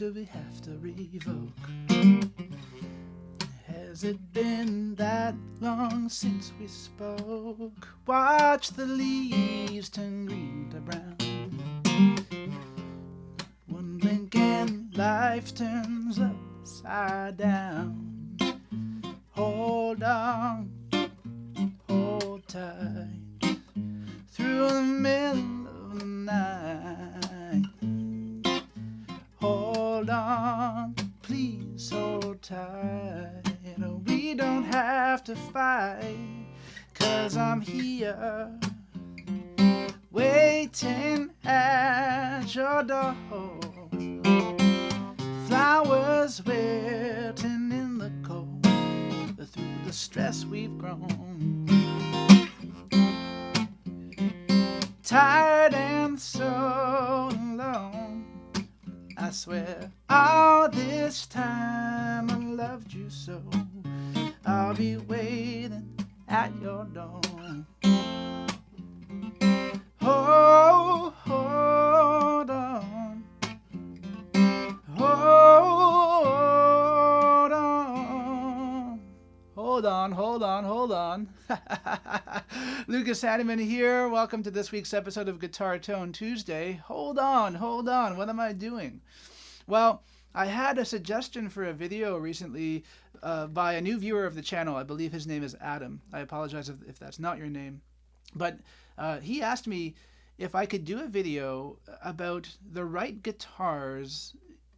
do we have to revoke? Has it been that long since we spoke? Watch the leaves turn green to brown. One blink and life turns upside down. Hold on, hold tight, through the middle of the night. Hold on, please hold tight. We don't have to fight, 'cause I'm here, waiting at your door. Flowers waiting in the cold, through the stress we've grown. Tired and so alone, I swear all this time I loved you so. I'll be waiting at your door. Oh, hold on. Hold on. Hold on, hold on, hold on. Lucas Haneman here. Welcome to this week's episode of Guitar Tone Tuesday. Hold on, hold on. What am I doing? Well, I had a suggestion for a video recently by a new viewer of the channel. I believe his name is Adam. I apologize if that's not your name. But he asked me if I could do a video about the right guitars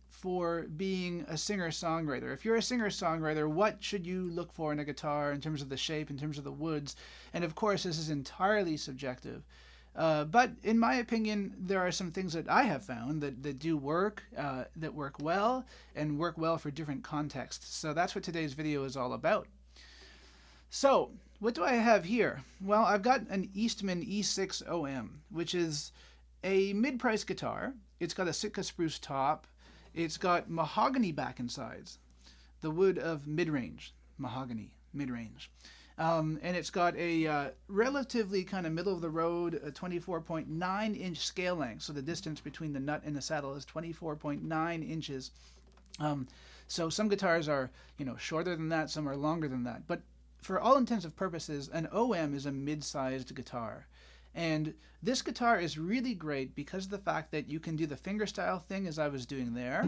for being a singer-songwriter. If you're a singer-songwriter, what should you look for in a guitar in terms of the shape, in terms of the woods? And of course, this is entirely subjective. But in my opinion, there are some things that I have found that do work, that work well, and work well for different contexts. So that's what today's video is all about. So, what do I have here? Well, I've got an Eastman E6 OM, which is a mid-price guitar. It's got a Sitka spruce top. It's got mahogany back and sides, the wood of mid-range, mahogany, mid-range. And it's got a relatively kind of middle-of-the-road 24.9-inch scale length. So the distance between the nut and the saddle is 24.9 inches. So some guitars are, shorter than that. Some are longer than that. But for all intents and purposes, an OM is a mid-sized guitar. And this guitar is really great because of the fact that you can do the fingerstyle thing as I was doing there.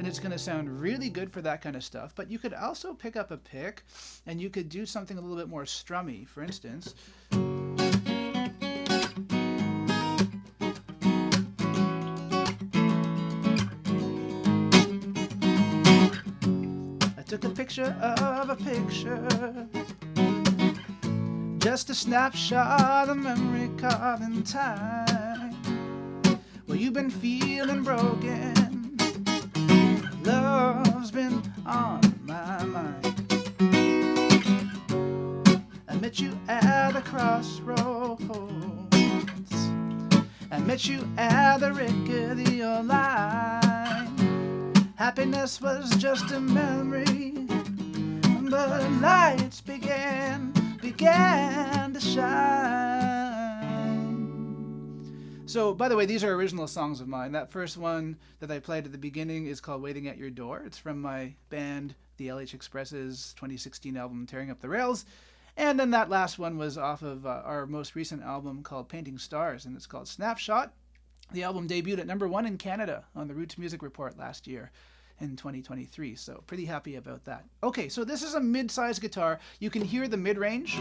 It's going to sound really good for that kind of stuff, but you could also pick up a pick and you could do something a little bit more strummy. For instance, I took a picture of a picture, just a snapshot, a memory card in time. Well, you've been feeling broken, love's been on my mind. I met you at the crossroads. I met you at the rickety old line. Happiness was just a memory, but lights began to shine. So, by the way, these are original songs of mine. That first one that I played at the beginning is called Waiting at Your Door. It's from my band, the LH Express's 2016 album, Tearing Up the Rails. And then that last one was off of our most recent album called Painting Stars, and it's called Snapshot. The album debuted at #1 in Canada on the Roots Music Report last year in 2023, so pretty happy about that. Okay, so this is a mid-sized guitar. You can hear the mid-range.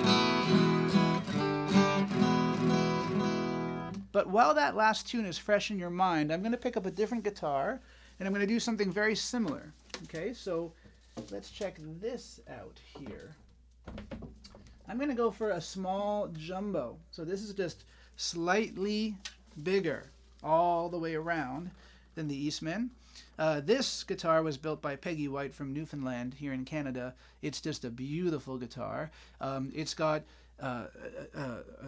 But while that last tune is fresh in your mind, I'm going to pick up a different guitar, and I'm going to do something very similar. Okay, so let's check this out here. I'm going to go for a small jumbo. So this is just slightly bigger all the way around than the Eastman. This guitar was built by Peggy White from Newfoundland here in Canada. It's just a beautiful guitar. It's got a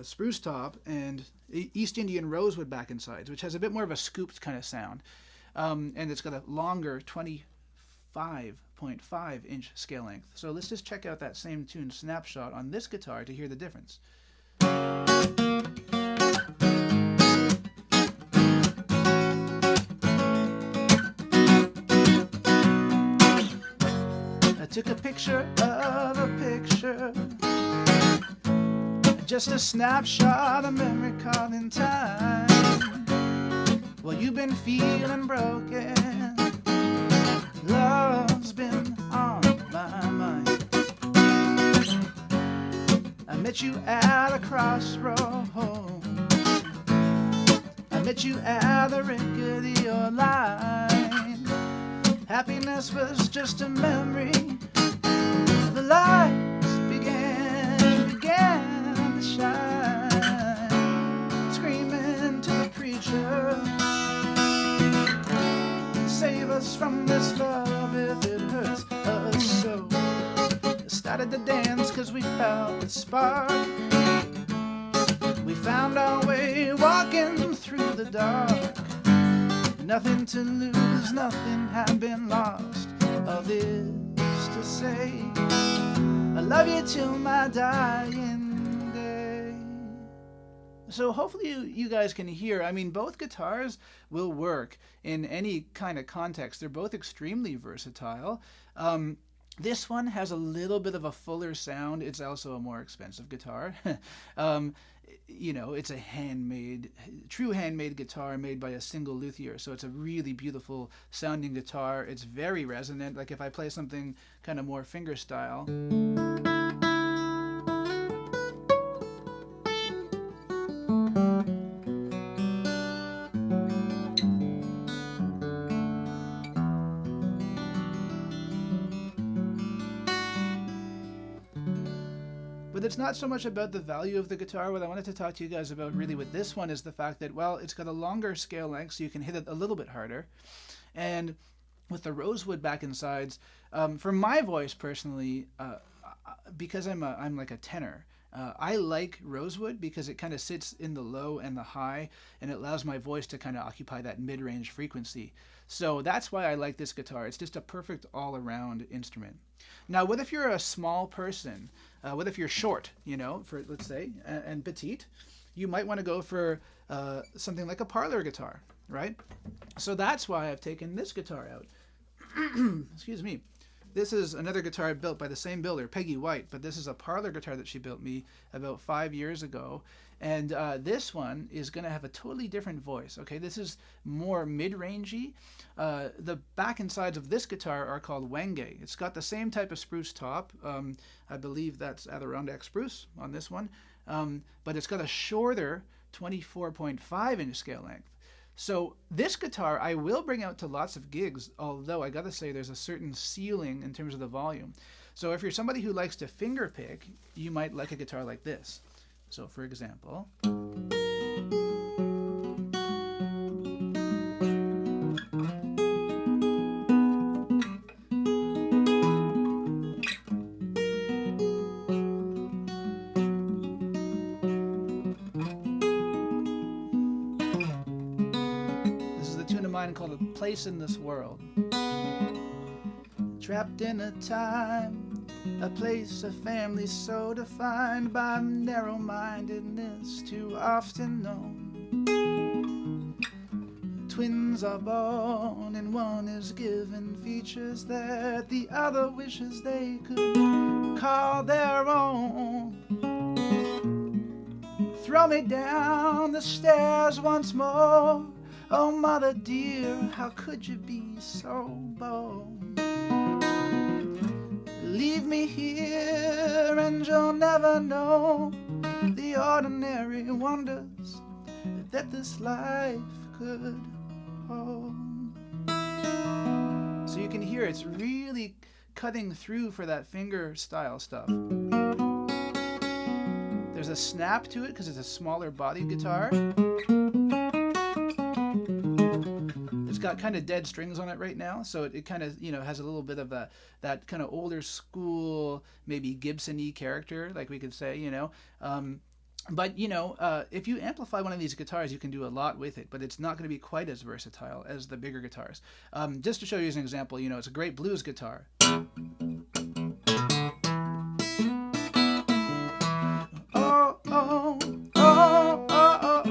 spruce top and East Indian rosewood back and sides, which has a bit more of a scooped kind of sound. And it's got a longer 25 5.5-inch scale length. So let's just check out that same tune Snapshot on this guitar to hear the difference. I took a picture of a picture, just a snapshot, a memory caught in time. Well, you've been feeling broken, love's been on my mind. I met you at a crossroads, I met you at the rickety old line. Happiness was just a memory, the lights began to shine, screaming to the preacher, save us from this love if it hurts us so. Started to dance cause we felt the spark, we found our way walking through the dark. Nothing to lose, nothing had been lost. All this to say, I love you till my dying day. So hopefully you guys can hear, I mean, both guitars will work in any kind of context. They're both extremely versatile. This one has a little bit of a fuller sound. It's also a more expensive guitar. You know, it's a true handmade guitar made by a single luthier. So it's a really beautiful sounding guitar. It's very resonant. Like if I play something kind of more finger style. But it's not so much about the value of the guitar. What I wanted to talk to you guys about really with this one is the fact that, well, it's got a longer scale length, so you can hit it a little bit harder. And with the rosewood back and sides, for my voice personally, because I'm like a tenor, I like rosewood because it kind of sits in the low and the high, and it allows my voice to kind of occupy that mid-range frequency. So that's why I like this guitar. It's just a perfect all-around instrument. Now, what if you're a small person? What if you're short, you know, for let's say, and petite? You might want to go for something like a parlor guitar, right? So that's why I've taken this guitar out. Excuse me. This is another guitar built by the same builder, Peggy White, but this is a parlor guitar that she built me about 5 years ago. And this one is going to have a totally different voice, okay? This is more mid-rangey. The back and sides of this guitar are called Wenge. It's got the same type of spruce top. I believe that's Adirondack spruce on this one. But it's got a shorter 24.5-inch scale length. So this guitar I will bring out to lots of gigs, although I gotta say there's a certain ceiling in terms of the volume. So if you're somebody who likes to finger pick, you might like a guitar like this. So for example, called A Place in This World. Trapped in a time, a place, a family so defined by narrow-mindedness too often known. Twins are born and one is given features that the other wishes they could call their own. Throw me down the stairs once more. Oh, mother dear, how could you be so bold? Leave me here and you'll never know the ordinary wonders that this life could hold. So you can hear it's really cutting through for that finger style stuff. There's a snap to it because it's a smaller bodied guitar. It's got kind of dead strings on it right now, so it kind of, you know, has a little bit of that kind of older school, maybe Gibson-y character, like we could say, you know. But if you amplify one of these guitars, you can do a lot with it, but it's not going to be quite as versatile as the bigger guitars. Just to show you as an example, it's a great blues guitar. Oh, oh, oh, oh,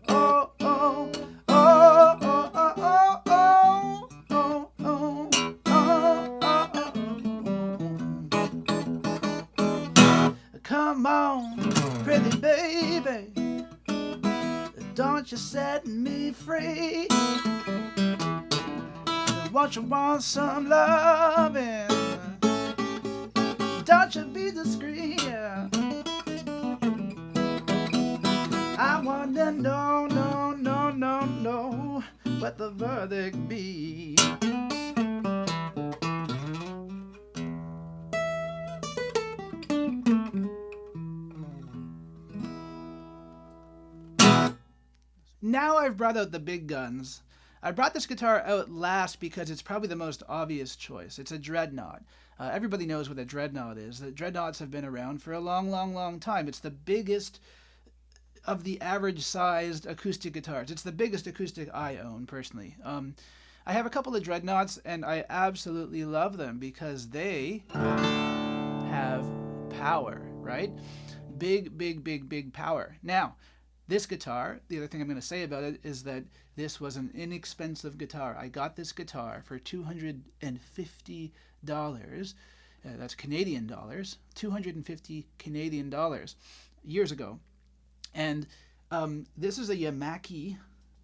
oh, oh, oh, come on, pretty baby, don't you set me free. Won't you want some loving? Don't you be discreet. I want to know, no, what the verdict be. Now I've brought out the big guns. I brought this guitar out last because it's probably the most obvious choice. It's a Dreadnought. Everybody knows what a Dreadnought is. The Dreadnoughts have been around for a long time. It's the biggest of the average-sized acoustic guitars. It's the biggest acoustic I own, personally. I have a couple of Dreadnoughts, and I absolutely love them because they have power, right? Big power. Now, this guitar, the other thing I'm going to say about it is that this was an inexpensive guitar. I got this guitar for $250. That's Canadian dollars. 250 Canadian dollars years ago. And this is a Yamaki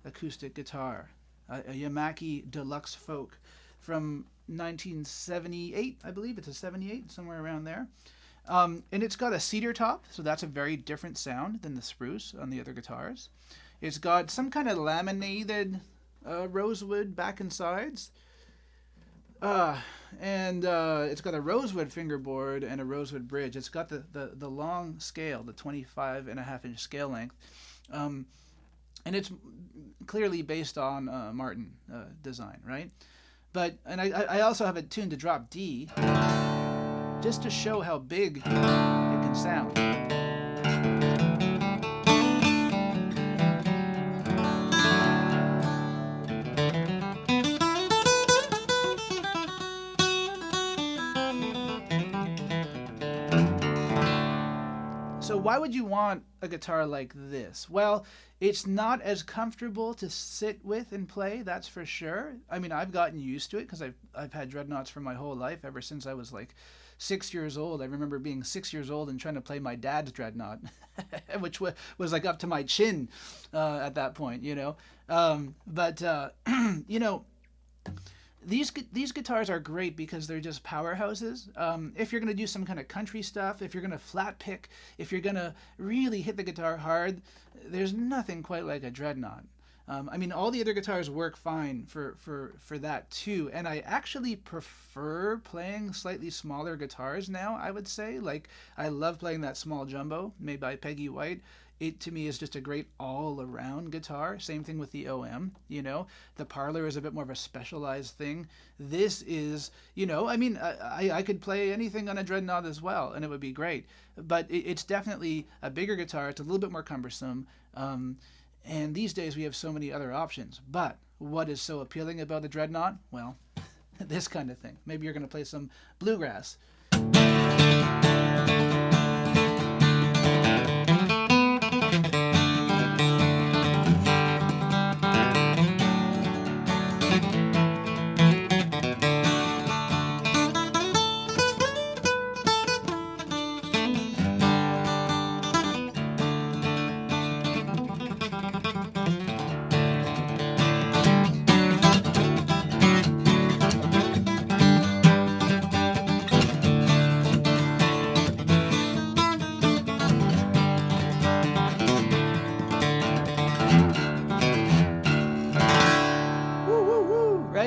acoustic guitar, a Yamaki Deluxe Folk from 1978, I believe. It's a 78, somewhere around there. And it's got a cedar top, so that's a very different sound than the spruce on the other guitars. It's got some kind of laminated rosewood back and sides. And it's got a rosewood fingerboard and a rosewood bridge. It's got the long scale, the 25.5-inch scale length. And it's clearly based on Martin design, right? And I also have it tuned to drop D, just to show how big it can sound. So why would you want a guitar like this? Well, it's not as comfortable to sit with and play, that's for sure. I mean, I've gotten used to it because I've had Dreadnoughts for my whole life, ever since I was like 6 years old. I remember being 6 years old and trying to play my dad's Dreadnought, which was like up to my chin at that point, These guitars are great because they're just powerhouses. If you're going to do some kind of country stuff, if you're going to flat pick, if you're going to really hit the guitar hard, there's nothing quite like a Dreadnought. I mean, all the other guitars work fine for that too. And I actually prefer playing slightly smaller guitars now, I would say. Like, I love playing that small jumbo made by Peggy White. It, to me, is just a great all-around guitar. Same thing with the OM, The Parlor is a bit more of a specialized thing. This is, I could play anything on a Dreadnought as well, and it would be great. But it's definitely a bigger guitar. It's a little bit more cumbersome. And these days we have so many other options. But what is so appealing about the Dreadnought? Well, this kind of thing. Maybe you're going to play some bluegrass.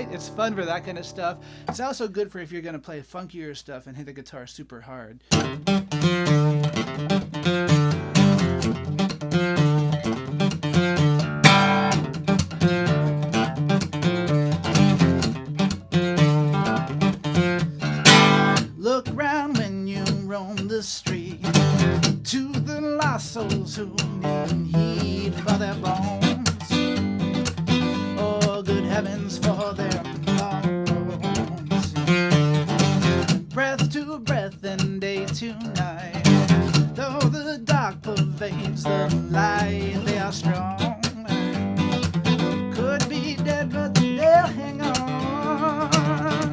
It's fun for that kind of stuff. It's also good for if you're going to play funkier stuff and hit the guitar super hard. Look round when you roam the street, to the for their bones. Oh, good heavens for their bones. Breath to breath and day to night, though the dark pervades the light, they are strong. Could be dead, but they'll hang on.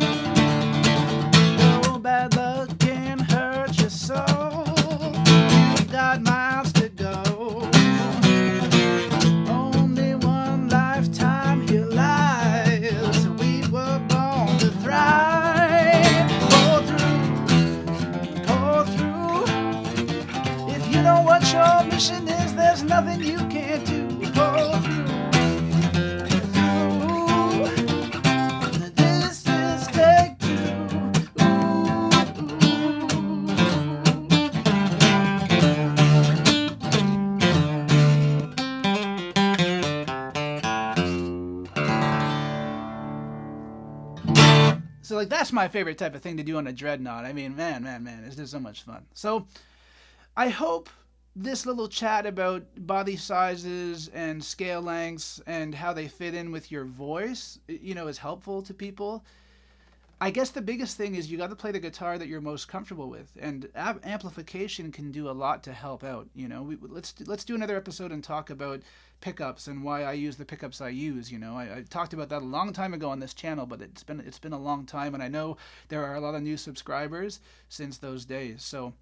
No bad luck can hurt your soul. You've got miles to go. Only one lifetime here lies. We were born to thrive. Pull through. If you know what your mission is, there's nothing you can't do. Pull through. So, like, that's my favorite type of thing to do on a Dreadnought. I mean, man, it's just so much fun. So, I hope this little chat about body sizes and scale lengths and how they fit in with your voice, is helpful to people. I guess the biggest thing is you got to play the guitar that you're most comfortable with, and amplification can do a lot to help out. Let's do another episode and talk about pickups and why I use the pickups I use. I talked about that a long time ago on this channel, but it's been a long time, and I know there are a lot of new subscribers since those days. So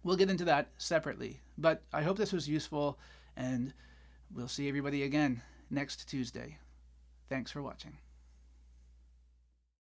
we'll get into that separately. But I hope this was useful, and we'll see everybody again next Tuesday. Thanks for watching.